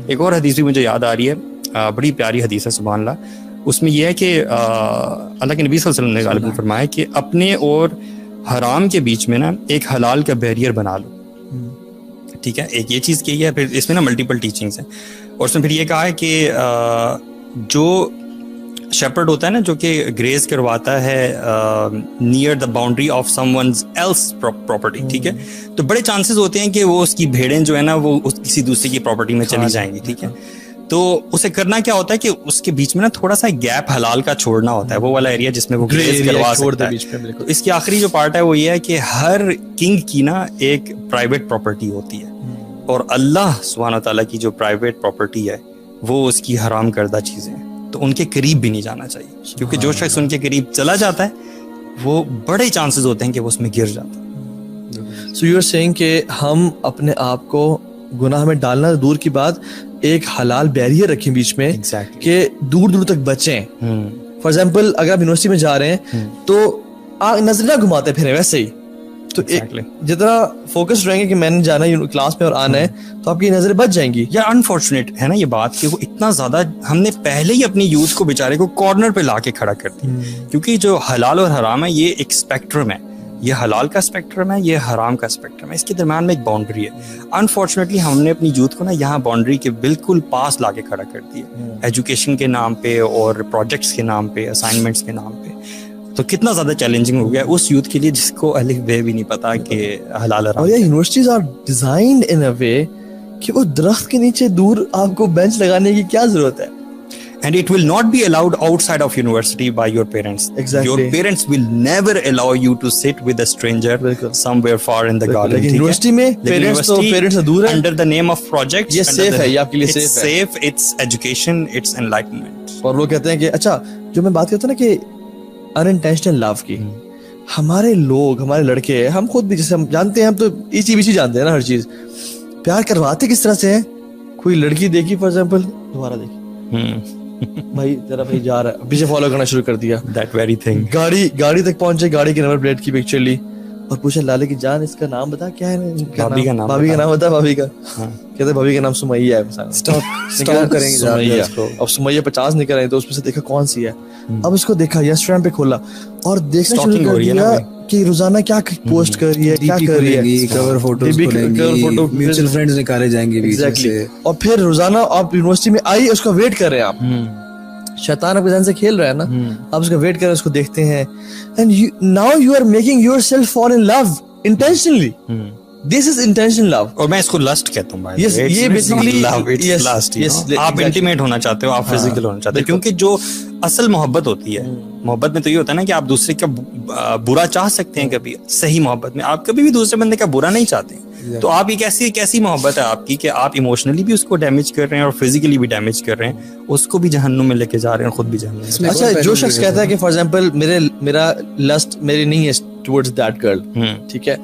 ایک اور حدیث بھی مجھے یاد آ رہی ہے, بڑی پیاری حدیث ہے سبحان اللہ. اس میں یہ ہے کہ اللہ کے نبی صلی اللہ علیہ وسلم نے غالباً فرمایا کہ اپنے اور حرام کے بیچ میں نا ایک حلال کا بیریئر بنا لو. ٹھیک ہے, ایک یہ چیز کی ہے. پھر اس میں نا ملٹیپل ٹیچنگس ہیں, اور اس میں پھر یہ کہا ہے کہ جو شیپرڈ ہوتا ہے نا, جو کہ گریز کرواتا ہے near the boundary of some one's else property, ٹھیک ہے, تو بڑے چانسز ہوتے ہیں کہ وہ اس کی بھیڑیں جو ہے نا وہ کسی دوسرے کی پراپرٹی میں چلی جائیں گی. ٹھیک ہے, تو اسے کرنا کیا ہوتا ہے کہ اس کے بیچ میں نا تھوڑا سا گیپ حلال کا چھوڑنا ہوتا ہے, وہ والا ایریا جس میں وہ گریز کروا سکتا ہے. تو اس کی آخری جو پارٹ ہے وہ یہ ہے کہ ہر کنگ کی نا ایک پرائیویٹ پراپرٹی ہوتی ہے, اور اللہ سبحانہ تعالیٰ کی جو پرائیویٹ پراپرٹی ہے وہ اس کی حرام کردہ چیزیں ہیں, تو ان کے قریب بھی نہیں جانا چاہیے, کیونکہ جو شخص ان کے قریب چلا جاتا ہے وہ بڑے چانسز ہوتے ہیں کہ وہ اس میں گر جاتا ہے. سو یو آر سیئنگ کہ ہم اپنے آپ کو گناہ میں ڈالنا دور کی بات, ایک حلال بیریئر رکھیں بیچ میں کہ دور دور تک بچیں. فار ایگزامپل اگر آپ یونیورسٹی میں جا رہے ہیں تو آپ نظر نہ گھماتے پھریں ویسے ہی, تو جتنا فوکس رہیں گے کہ میں نے جانا ہے کلاس میں اور آنا ہے تو آپ کی نظریں بچ جائیں گی. یا انفارچونیٹ ہے نا یہ بات کہ وہ اتنا زیادہ ہم نے پہلے ہی اپنی یوتھ کو بیچارے کو کارنر پہ لا کے کھڑا کر دیا, کیونکہ جو حلال اور حرام ہے یہ ایک اسپیکٹرم ہے, یہ حلال کا اسپیکٹرم ہے, یہ حرام کا اسپیکٹرم ہے, اس کے درمیان میں ایک باؤنڈری ہے. انفارچونیٹلی ہم نے اپنی یوتھ کو نا یہاں باؤنڈری کے بالکل پاس لا کے کھڑا کر دیا, ایجوکیشن کے نام پہ اور پروجیکٹس کے نام پہ, اسائنمنٹس کے نام پہ. تو کتنا زیادہ چیلنجنگ ہو گیا اس یوتھ کے لیے جس کو الف بے بھی نہیں پتا کہ حلال حرام. اور یہ یونیورسٹیز آر ڈیزائنڈ ان اے وے کہ وہ درخت کے نیچے دور آپ کو بینچ لگانے کی کیا ضرورت ہے. And it will not be allowed outside of university by your parents. Exactly. Your parents will never allow you to sit with a stranger somewhere far in the garden. لیکن یونیورسٹی میں parents سے دور ہیں. Under the name of projects. یہ safe ہے, یہ آپ کے لیے سیف ہے. It's safe, it's education, it's enlightenment. اور وہ کہتے ہیں کہ اچھا جو میں بات کرتا ہوں نا کہ unintentional love کی, ہمارے لوگ, ہمارے لڑکے, ہم خود بھی جیسے ہم جانتے ہیں, ہم تو ایچی بیچی جانتے ہیں نا ہر چیز, پیار کرواتے کس طرح سے ہیں. کوئی لڑکی دیکھی فار ایگزامپل, دوبارہ دیکھی بھائی تیرا بھائی جا رہا ہے, پیچھے فالو کرنا شروع کر دیا. That very thing. گاڑی تک پہنچے, گاڑی کے نمبر پلیٹ کی پکچر لی اور پوچھا لالے کی جان اس کا نام بتا, کیا ہے بھابی کا نام بتا. بھابی کا کہتے بھابی کا نام سمیہ ہے. اسٹاپ کریں گے اب سمیہ 50 نکل رہے تو اس میں سے دیکھا کون سی ہے. اب اس کو دیکھا انسٹاگرام پہ کھولا اور دیکھنا شروع کر دیا کہ روزانہ کیا پوسٹ کر رہی ہے, کیا کر رہی ہے, کور فوٹوز فوٹو, میوچل فرینڈز نکالے جائیں گے ایگزیکٹلی. اور پھر روزانہ آپ یونیورسٹی میں آئی اس کا ویٹ کر رہے ہیں, آپ شیطان آپ کے ذہن سے کھیل رہا ہے نا, آپ اس کا ویٹ کر رہے ہیں, اس کو دیکھتے ہیں, and now you are making yourself fall in love intentionally. This is intentional love. اور میں اس کو لسٹ کہتا ہوں بھائی. Yes, یہ basically love, it's lust. آپ انٹیمیٹ ہونا چاہتے ہو, آپ فزیکل ہونا چاہتے ہو, کیونکہ جو اصل محبت ہوتی ہے, محبت میں تو یہ ہوتا ہے نا کہ آپ دوسرے کا برا چاہ سکتے ہیں. کبھی صحیح محبت میں آپ کبھی بھی دوسرے بندے کا برا نہیں چاہتے. تو آپ ایک ایسی محبت ہے آپ کی کہ آپ ایموشنلی بھی اس کو ڈیمیج کر رہے ہیں اور فزیکلی بھی ڈیمیج کر رہے ہیں, اس کو بھی جہنم میں لے کے جا رہے ہیں اور خود بھی جہنم میں. اچھا جو شخص کہتا ہے کہ فار ایگزامپل میرا لسٹ میری نہیں ہے ٹورڈز دیٹ گرل, ٹھیک ہے,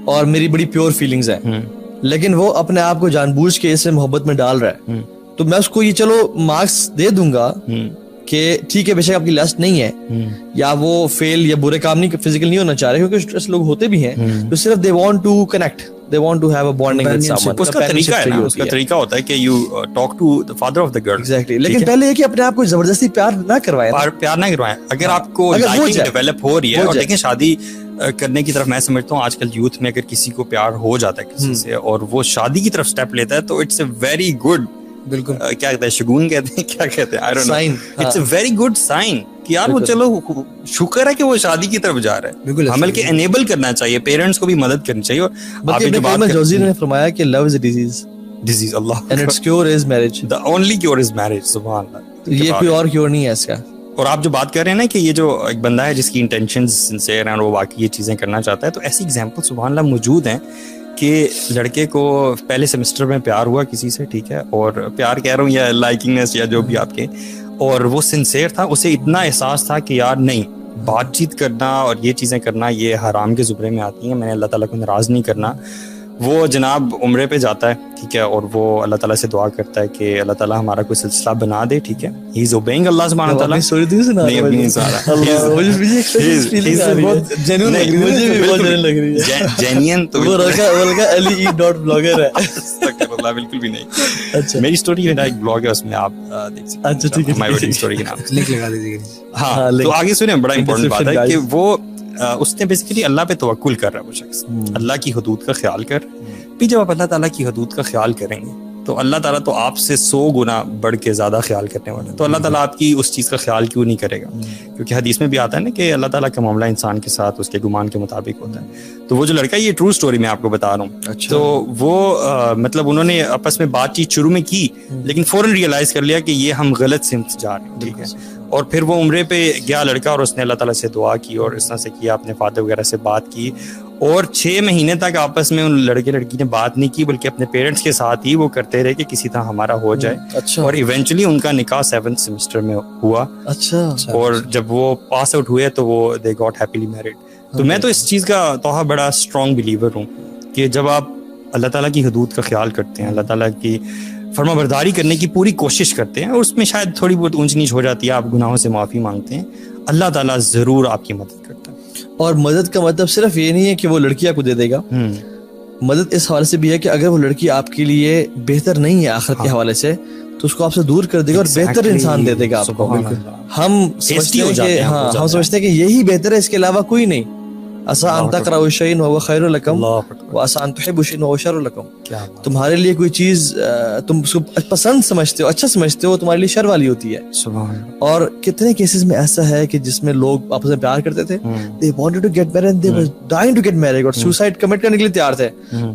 اور میری بڑی پیور فیلنگز ہیں, لیکن وہ اپنے آپ کو جان بوجھ کے اس سے محبت میں ڈال رہا ہے, تو میں اس کو یہ چلو مارکس دے دوں گا کہ ٹھیک ہے بے شک آپ کی لسٹ نہیں ہے, یا وہ فیل یا برے کام نہیں فزیکل نہیں ہونا چاہ رہے, کیونکہ ایسے لوگ ہوتے بھی ہیں جو صرف they want to connect, they want to have a bonding with someone. اس کا طریقہ ہے نا, اس کا طریقہ ہوتا ہے کہ you talk to the father of the girl. Exactly. لیکن پہلے یہ کہ اپنے آپ کو زبردستی پیار نہ کروائیں, پیار نہ کروائیں. اگر آپ کو لائکنگ ڈیولپ ہو رہی ہے, اور دیکھیں شادی کرنے کی طرف میں سمجھتا ہوں آج کل یوتھ میں اگر کسی کو پیار ہو جاتا ہے کسی سے اور وہ شادی کی طرف اسٹیپ لیتا ہے تو اٹس اے ویری گڈ, بالکل کیا کہتے ہیں, شگون کہتے ہیں, کیا کہتے ہیں, I don't know. It's a very good sign کہ یار وہ چلو شکر ہے کہ وہ شادی کی طرف جا رہا ہے. بالکل ہمیں کہ انیبل کرنا چاہیے, پیرنٹس کو بھی مدد کرنی چاہیے. اور جوزی نے فرمایا کہ لو از اے ڈیزیز, اللہ, and its cure is marriage. The only cure is marriage. سبحان اللہ. یہ کوئی اور کیور نہیں ہے اس کا. اور آپ جو بات کر رہے ہیں نا کہ یہ جو ایک بندہ ہے جس کی انٹینشنز سنسیئر ہیں اور وہ واقعی یہ چیزیں کرنا چاہتا ہے, تو ایسی ایگزامپل سبحان اللہ موجود ہیں کہ لڑکے کو پہلے سیمسٹر میں پیار ہوا کسی سے, ٹھیک ہے, اور پیار کہہ رہا ہوں یا لائکنگنس یا جو بھی آپ کے, اور وہ سنسیئر تھا, اسے اتنا احساس تھا کہ یار نہیں, بات چیت کرنا اور یہ چیزیں کرنا یہ حرام کے زمرے میں آتی ہیں, میں نے اللہ تعالیٰ کو ناراض نہیں کرنا. وہ جناب عمرے پہ جاتا ہے, ٹھیک ہے, اور وہ اللہ تعالیٰ سے دعا کرتا ہے کہ اللہ تعالیٰ ہمارا کوئی سلسلہ بنا دے, ٹھیک ہے. ہی از اوبیئنگ اللہ سبحانہ تعالیٰ. جینین تو اللہ بالکل بھی نہیں. میری اسٹوری میرا ایک بلاگ ہے, اس میں آپ دیکھ سکتے ہیں. اچھا ٹھیک ہے, ہماری اسٹوری کے نام لنک لگا دیجیے. ہاں تو آگے سنیں, بڑا امپورٹنٹ بات ہے کہ وہ اس نے بیسیکلی اللہ پہ توکل کر رہا ہے وہ شخص, اللہ کی حدود کا خیال کر. پھر جب آپ اللہ تعالیٰ کی حدود کا خیال کریں گے تو اللہ تعالیٰ تو آپ سے 100 گنا بڑھ کے زیادہ خیال کرنے والا ہے. تو اللہ تعالیٰ آپ کی اس چیز کا خیال کیوں نہیں کرے گا؟ کیونکہ حدیث میں بھی آتا ہے نا کہ اللہ تعالیٰ کا معاملہ انسان کے ساتھ اس کے گمان کے مطابق ہوتا ہے. تو وہ جو لڑکا, یہ ٹرو اسٹوری میں آپ کو بتا رہا ہوں, تو وہ مطلب انہوں نے آپس میں بات چیت شروع میں کی, لیکن فوراً ریئلائز کر لیا کہ یہ ہم غلط سمت جا رہے ہیں. ٹھیک ہے, اور پھر وہ عمرے پہ گیا لڑکا, اور اس نے اللہ تعالیٰ سے دعا کی اور اس طرح سے کیا, اپنے فادر وغیرہ سے بات کی, اور 6 مہینے تک آپس میں ان لڑکے لڑکی نے بات نہیں کی, بلکہ اپنے پیرنٹس کے ساتھ ہی وہ کرتے رہے کہ کسی طرح ہمارا ہو جائے. اور ایونچولی ان کا نکاح 7th سیمسٹر میں ہوا. اور جب وہ پاس آؤٹ ہوئے تو وہ دے گاٹ ہیپیلی میرڈ. تو میں تو اس چیز کا توحہ بڑا اسٹرانگ بلیور ہوں کہ جب آپ اللہ تعالیٰ کی حدود کا خیال کرتے ہیں, اللہ تعالیٰ کی فرما برداری کرنے کی پوری کوشش کرتے ہیں, اور اس میں شاید تھوڑی بہت اونچ نیچ ہو جاتی ہے, آپ گناہوں سے معافی مانگتے ہیں, اللہ تعالیٰ ضرور آپ کی مدد کرتا ہے. اور مدد کا مطلب صرف یہ نہیں ہے کہ وہ لڑکی آپ کو دے دے گا, مدد اس حوالے سے بھی ہے کہ اگر وہ لڑکی آپ کے لیے بہتر نہیں ہے آخرت کے حوالے سے, تو اس کو آپ سے دور کر دے گا اور بہتر انسان دے دے گا آپ کو. ہم سمجھتے ہیں کہ یہی بہتر ہے, اس کے علاوہ کوئی نہیں. عسیٰ ان تکرہوا شیئا وہو خیر لکم وعسیٰ ان تحبوا شیئا وہو شر لکم. تمہارے لیے کوئی چیز تم اس کو پسند سمجھتے ہو, اچھا سمجھتے ہو, تمہارے لیے شر والی ہوتی ہے. اور کتنے کیسز میں ایسا ہے کہ جس میں لوگ آپس میں پیار کرتے تھے, they wanted to get married and they were dying to get married, اور suicide commit کرنے کے لیے تیار تھے,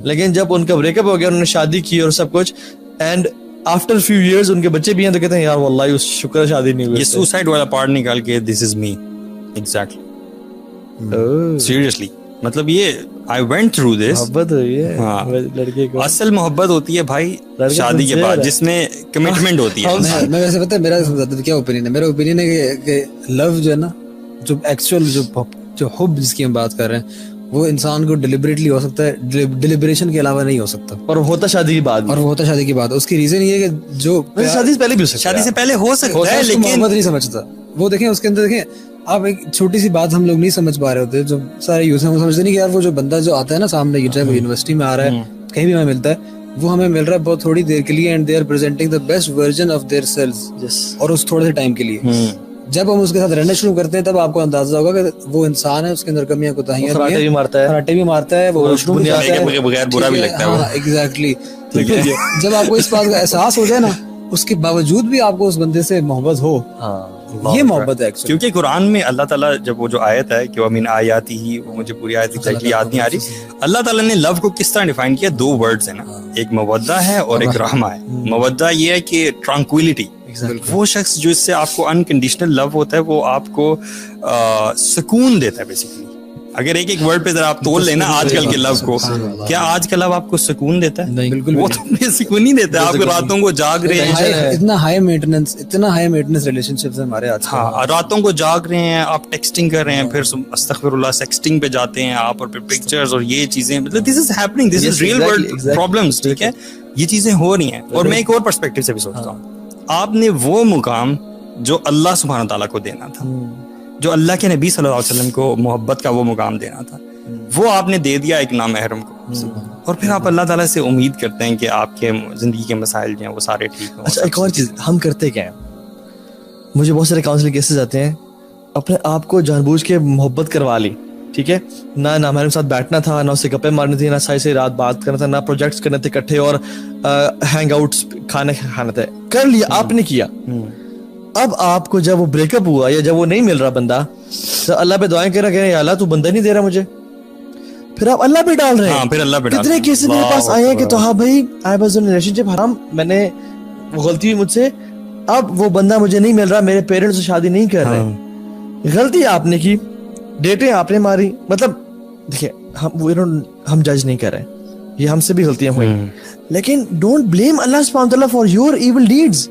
لیکن جب ان کا بریک اپ ہو گیا, انہوں نے شادی کی اور سب کچھ, اینڈ آفٹر few years ان کے بچے بھی ہیں, تو کہتے ہیں یار واللہ شکر ہے شادی نہیں ہوئی. یہ سوسائڈ والا پارٹ نکال کے this is me exactly. Seriously, مطلب یہ I went through this. محبت ہوئی ہے لڑکے کو, اصل محبت ہوتی ہے بھائی شادی کے بعد, جس میں کمٹمنٹ ہوتی ہے. میں ویسے پتہ ہے میرا کیا اوپینین ہے. میرا اوپینین ہے کہ لو جو ہے نا, جو ایکچوئل جو حب جس کی ہم بات کر رہے ہیں, وہ انسان کو ڈیلیبریٹلی ہو سکتا ہے, ڈیلیبریشن کے علاوہ نہیں ہو سکتا, اور ہوتا شادی کے بعد. اور وہ ہوتا شادی کے بعد. اس کی ریزن یہ ہے کہ جو شادی سے پہلے بھی ہو سکتا ہے, شادی سے پہلے ہو سکتا ہے, لیکن محبت نہیں سمجھتا. وہ دیکھیں اس کے اندر, دیکھیں آپ ایک چھوٹی سی بات ہم لوگ نہیں سمجھ پا رہے ہوتے, جو سارے یوز ہیں وہ سمجھتے نہیں کہ یار وہ جو بندہ جو آتا ہے نا سامنے, چاہے وہ یونیورسٹی میں آ رہا ہے, کہیں بھی ہمیں ملتا ہے, وہ ہمیں مل رہا ہے بہت تھوڑی دیر کے لیے, and they are presenting the best version of their selves, اور اس تھوڑے سے ٹائم کے لیے. جب ہم اس کے ساتھ رہنا شروع کرتے ہیں تب آپ کو اندازہ ہوگا کہ وہ انسان ہے, اس کے اندر کمیاں کوتاہیاں بھی ہیں, کراٹے بھی مارتا ہے, وہ واش روم بھی جاتا ہے, بغیر برا بھی لگتا ہے. ایگزیکٹلی. جب آپ کو اس بات کا احساس ہو جائے نا, اس کے باوجود بھی آپ کو اس بندے سے محبت ہو, یہ محبت ہے. کیونکہ قرآن میں اللہ تعالیٰ جب وہ جو آیت ہے کہ وَمِنْ آیَاتِهِ, وہ مجھے پوری آیت ایگزیکٹلی یاد نہیں آ رہی, اللہ تعالیٰ نے لو کو کس طرح ڈیفائن کیا. 2 ورڈز ہیں نا, ایک مودہ ہے اور ایک رحمہ ہے. مودہ یہ ہے کہ ٹرانکویلٹی, وہ شخص جو اس سے آپ کو انکنڈیشنل لو ہوتا ہے, وہ آپ کو سکون دیتا ہے بیسیکلی. اگر ایک ایک ورڈ پہ ذرا آپ تول لینا آج کل کے لو کو, کیا آج کا لو آپ کو سکون دیتا ہے؟ وہ تو سکون نہیں دیتا ہے. آپ راتوں کو جاگ رہے ہیں, اتنا ہائی مینٹیننس ریلیشن شپس ہمارے آج. ہاں, راتوں کو جاگ رہے ہیں, آپ ٹیکسٹنگ کر رہے ہیں, پھر استغفر اللہ سیکسٹنگ پہ جاتے ہیں آپ, اور پھر پکچرز اور یہ چیزیں, مطلب this is happening, this is real world problems. ٹھیک ہے, یہ چیزیں ہو رہی ہیں. اور میں ایک اور پرسپیکٹو سے بھی سوچتا ہوں, آپ نے وہ مقام جو اللہ سبحانہ تعالیٰ کو دینا تھا, جو اللہ کے نبی صلی اللہ علیہ وسلم کو محبت کا وہ مقام دینا تھا, وہ آپ نے دے دیا ایک نامحرم کو, اور پھر آپ اللہ تعالیٰ سے امید کرتے ہیں کہ آپ کے زندگی کے مسائل جو ہیں وہ سارے ٹھیک ہوں. اچھا, ایک اور چیز ہم کرتے کیا ہیں, مجھے بہت سارے کاؤنسلنگ کیسز آتے ہیں, اپنے آپ کو جان بوجھ کے محبت کروا لی, ٹھیک ہے, نہ ہمارے ساتھ بیٹھنا تھا, نہ اسے گپے مارنی تھی, نہ صحیح رات بات کرنا تھا, نہ پروجیکٹس کرنے تھے اکٹھے, اور ہینگ آؤٹس کھانا تھا, کر لیا, آپ نے کیا. اب آپ کو جب وہ بریک اپ ہوا یا جب وہ نہیں مل رہا بندہ, تو اللہ پہ دعائیں کر رہا کہ یا اللہ تو بندہ نہیں دے رہا مجھے, پھر آپ اللہ پہ ڈال رہے ہیں. پھر اللہ پہ کتنے کیسز میرے پاس آئے ہیں کہ تو ہاں بھائی آئی واز ان ریلیشن شپ, حرام, میں نے غلطی ہوئی مجھ سے, اب وہ بندہ مجھے نہیں مل رہا, میرے پیرنٹس سے شادی نہیں کر رہے, غلطی آپ نے کی, ڈیٹیں آپ نے ماری. مطلب دیکھیں ہم جج نہیں کر رہے, یہ ہم سے بھی غلطیاں ہوئی, لیکن ڈونٹ بلیم اللہ سبحانہ وتعالی فار یور ایول ڈیڈز.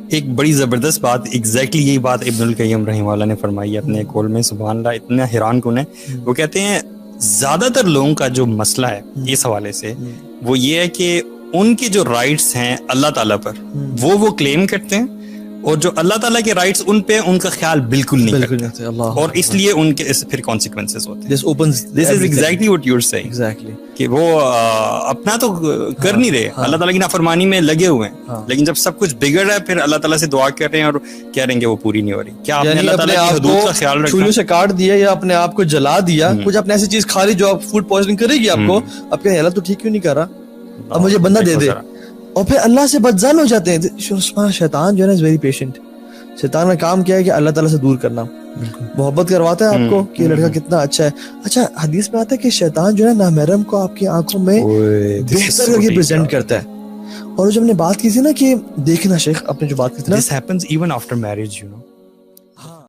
ایک بڑی زبردست بات, ایگزیکٹلی یہی بات ابن القیم رحمہ اللہ نے فرمائی ہے اپنے قول میں, سبحان اللہ, اتنا حیران کن ہے. وہ کہتے ہیں زیادہ تر لوگوں کا جو مسئلہ ہے اس حوالے سے, وہ یہ ہے کہ ان کے جو رائٹس ہیں اللہ تعالیٰ پر وہ کلیم کرتے ہیں, اور جو اللہ تعالیٰ کے رائٹس ان پہ ان کا خیال بالکل نہیں کرتے اللہ اور اس لیے ان کے پھر کانسیکوینسز ہوتے ہیں. this opens This is exactly what you're saying. exactly کہ وہ اپنا تو کر نہیں رہے, اللہ تعالیٰ کی نافرمانی میں لگے ہوئے ہیں, لیکن جب سب کچھ بگڑ رہا ہے پھر اللہ تعالیٰ سے دعا کر رہے ہیں اور کہہ رہے ہیں کہ وہ پوری نہیں ہو رہی. کیا آپ نے اللہ تعالیٰ کی حدود کا خیال رکھا, چھریوں سے کاٹ دیا یا اپنے آپ کو جلا دیا, کچھ اپنے ایسی چیز کھا لی جو آپ فوڈ پوائزننگ کرے گی آپ کو, اب کہ اللہ تو ٹھیک کیوں نہیں کر رہا, اب مجھے بندہ دے دے, اور پھر اللہ سے بدظن ہو جاتے ہیں. شیطان جو ہے نا از ویری پیشنٹ. شیطان کا کام کیا ہے کہ اللہ تعالیٰ سے دور کرنا, محبت کرواتا ہے آپ کو کہ یہ لڑکا کتنا اچھا ہے. اچھا حدیث میں آتا ہے کہ شیطان جو ہے نا نامحرم کو آپ کی آنکھوں میں بہتر کر کے پریزنٹ کرتا ہے. اور جو ہم نے بات کی تھی نا کہ دیکھنا شیخ اپنے جو بات کی تھی نا, this happens even after marriage, you know.